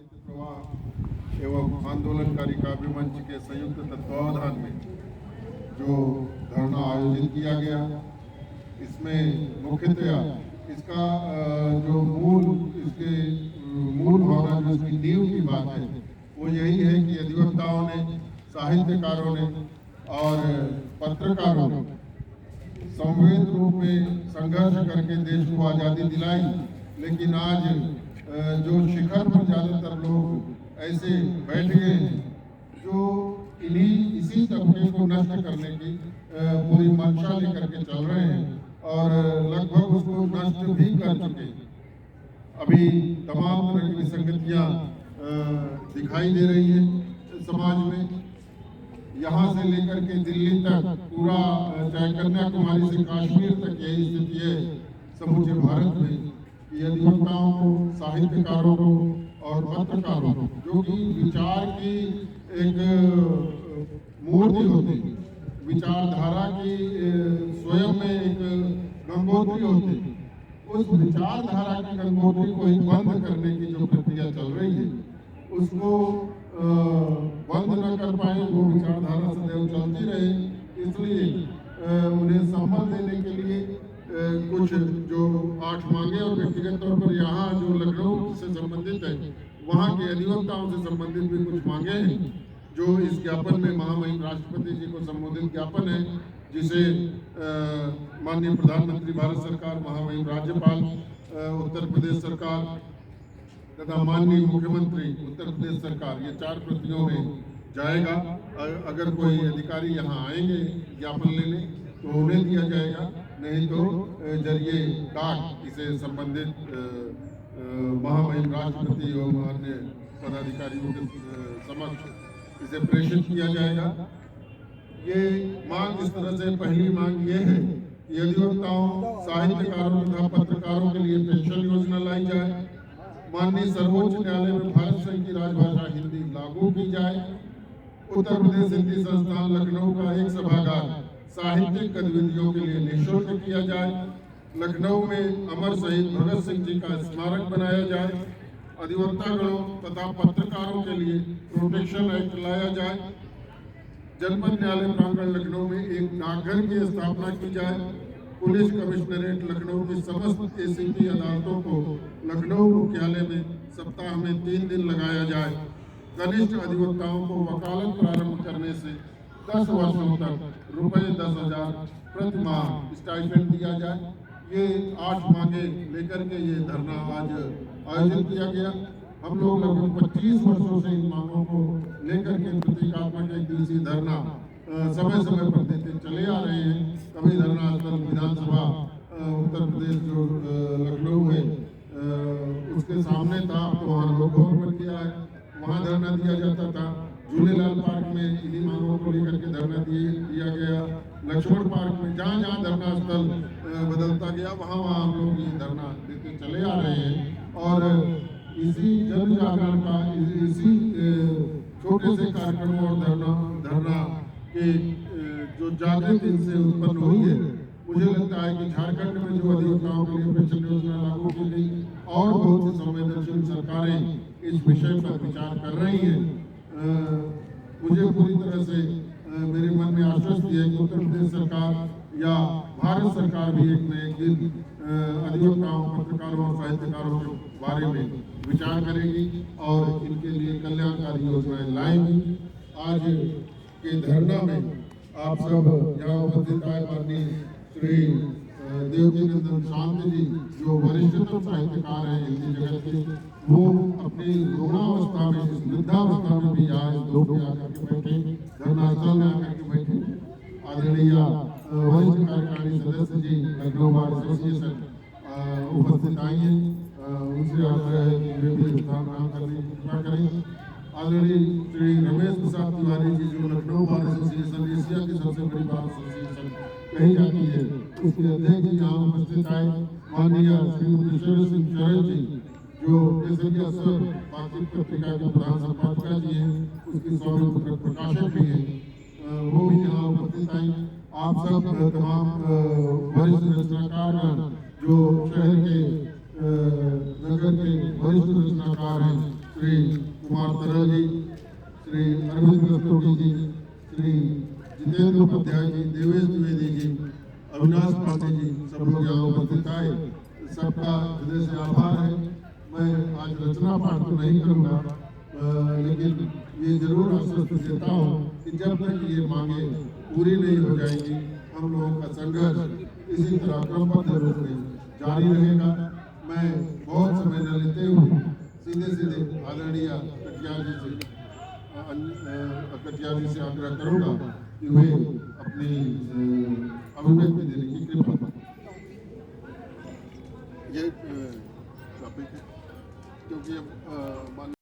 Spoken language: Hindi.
साहित्य प्रवाह एवं आंदोलनकारी काव्य मंच के संयुक्त तत्वावधान में जो धरना आयोजित किया गया, इसमें मुख्यतया इसका जो इसके मूल भावना जो इसकी नींव की बात है वो यही है कि अधिवक्ताओं ने, साहित्यकारों ने और पत्रकारों ने संवेद रूप में संघर्ष करके देश को आज़ादी दिलाई। लेकिन आज जो शिखर पर ज़्यादातर लोग ऐसे बैठ गए हैं जो इसी तबके को नष्ट करने की पूरी मंशा लेकर के चल रहे हैं और लगभग उसको नष्ट भी कर चुके हैं। अभी तमाम तरह की विसंगतियाँ दिखाई दे रही है समाज में। यहाँ से लेकर के दिल्ली तक पूरा, चाहे कन्याकुमारी से कश्मीर तक यही स्थिति है समूचे भारत में कि अधिवक्ताओं को, साहित्यकारों को और पत्रकारों को, जो कि विचार की एक मूर्ति होती है, विचारधारा की स्वयं में एक गंगोत्री होती है, उस विचारधारा की गंगोत्री को ही बंद करने की जो प्रक्रिया चल रही है उसको बंद न कर पाए, वो विचारधारा सदैव चलती रहे। इसलिए उन्हें सम्मान देने के लिए कुछ जो 8 मांगे और व्यक्तिगत तौर पर यहाँ जो लखनऊ से संबंधित है वहाँ के अधिवक्ताओं से संबंधित भी कुछ मांगे हैं जो इस ज्ञापन में महामहिम राष्ट्रपति जी को संबोधित ज्ञापन है, जिसे माननीय प्रधानमंत्री भारत सरकार, महामहिम राज्यपाल उत्तर प्रदेश सरकार तथा माननीय मुख्यमंत्री उत्तर प्रदेश सरकार, ये 4 प्रतियों में जाएगा। अगर कोई अधिकारी यहाँ आएंगे ज्ञापन लेने तो उन्हें दिया जाएगा, नहीं तो जरिए डाक इसे संबंधित महामहिम राष्ट्रपति एवं अन्य पदाधिकारियों के समक्ष इसे प्रेषित किया जाएगा। ये मांग इस तरह से, पहली मांग ये है कि अधिवक्ताओं, साहित्यकारों तथा पत्रकारों के लिए पेंशन योजना लाई जाए। माननीय सर्वोच्च न्यायालय में भारत संघ की राजभाषा हिंदी लागू की जाए। उत्तर प्रदेश हिंदी संस्थान लखनऊ का एक सभागार साहित्यिक गतिविधियों के लिए निःशुल्क किया जाए। लखनऊ में अमर शहीद भगत सिंह जी का स्मारक बनाया जाए। अधिवक्तागणों तथा पत्रकारों के लिए प्रोटेक्शन एक्ट लाया जाए। जनपद न्यायालय प्रांगण लखनऊ में एक डाकघर की स्थापना की जाए। पुलिस कमिश्नरेट लखनऊ की समस्त एसीपी अदालतों को लखनऊ मुख्यालय में सप्ताह में 3 दिन लगाया जाए। कनिष्ठ अधिवक्ताओं को वकालत प्रारंभ करने से 10 वर्षों तक ₹10,000 प्रति माह स्टाइपेंड दिया जाए। ये 8 मांगे लेकर के ये धरना आज आयोजित किया गया। हम लोग लगभग 25 वर्षों से इन मांगों को लेकर के प्रतीकात्मक एक दिवसीय धरना समय समय पर देते चले आ रहे हैं। कभी धरना स्थल विधानसभा उत्तर प्रदेश जो लखनऊ है उसके सामने था, तो वहाँ लोक भवन बन गया है, वहाँ धरना दिया जाता था। झूलेलाल पार्क में इन्हीं मांगों को लेकर के धरना दिया गया। लक्ष्मण पार्क में जहाँ जहाँ धरना स्थल बदलता गया वहाँ हम लोग ये धरना देते चले आ रहे हैं। और इसी जन जागरण का, इसी छोटे से कार्यक्रमों और धरना के जो जागृत इनसे उत्पन्न हुई है, मुझे लगता है कि झारखंड में जो अधिवक्ताओं के लिए पेंशन योजना लागू की गई और बहुत सी संवेदनशील सरकारें इस विषय पर विचार कर रही हैं। मुझे पूरी तरह से मेरे मन में आश्वस्ति है कि उत्तर प्रदेश सरकार या भारत सरकार भी एक न एक दिन अधिवक्ताओं, पत्रकारों और साहित्यकारों के बारे में विचार करेगी और इनके लिए कल्याणकारी योजनाएं लाएंगी। आज के धरना में आप सब यहाँ उपस्थित आए माननीय श्री देवकी नंदन शांत जी, जो वरिष्ठतम साहित्यकार हैं हिंदी जगत के, वो अपनी रुग्णावस्था में, इस वृद्धावस्था में भी आज लोग आकर के बैठे, धरना स्थल में आकर के बैठे। आदरणीय वरिष्ठ कार्यकारी सदस्य जी लखनऊ बार एसोसिएशन उपस्थित आई हैं, उनसे आग्रह है कि वे भी नाम करने की कृपा करें। आदरणीय श्री रमेश प्रसाद तिवारी जी, जो लखनऊ बार एसोसिएशन एशिया की सबसे बड़ी बार एसोसिएशन कही जाती है, उसके अध्यक्ष यहाँ उपस्थित आए। माननीय श्री ईश्वर सिंह चौहान जी, जो केसरिया असर बातचीत पत्रिका के प्रधान संपादक जी हैं, उसकी स्वामी प्रकाशक भी हैं, वो भी यहाँ उपस्थित आए। आप सब तमाम वरिष्ठ रचनाकार जो शहर के नगर के वरिष्ठ रचनाकार हैं, श्री कुमार तरल जी, श्री अरविंद रस्तोगी जी, श्री जितेंद्र उपाध्याय जी, देवेश द्विवेदी जी, अविनाश पांडे जी, सब लोग यहाँ उपस्थित आए, सबका हृदय से आभार है। मैं आज रचना पाठ तो नहीं करूँगा, लेकिन ये जरूर आश्वस्त देता हूँ कि जब तक ये मांगे पूरी नहीं हो जाएंगी, हम लोगों का संघर्ष इसी तरह क्रमबद्ध रूप में जारी रहेगा। मैं बहुत समय न लेते हुए सीधे आदरणीय कटियार जी से आग्रह करूँगा कि वे अपनी अभिव्यक्ति देने की कृपा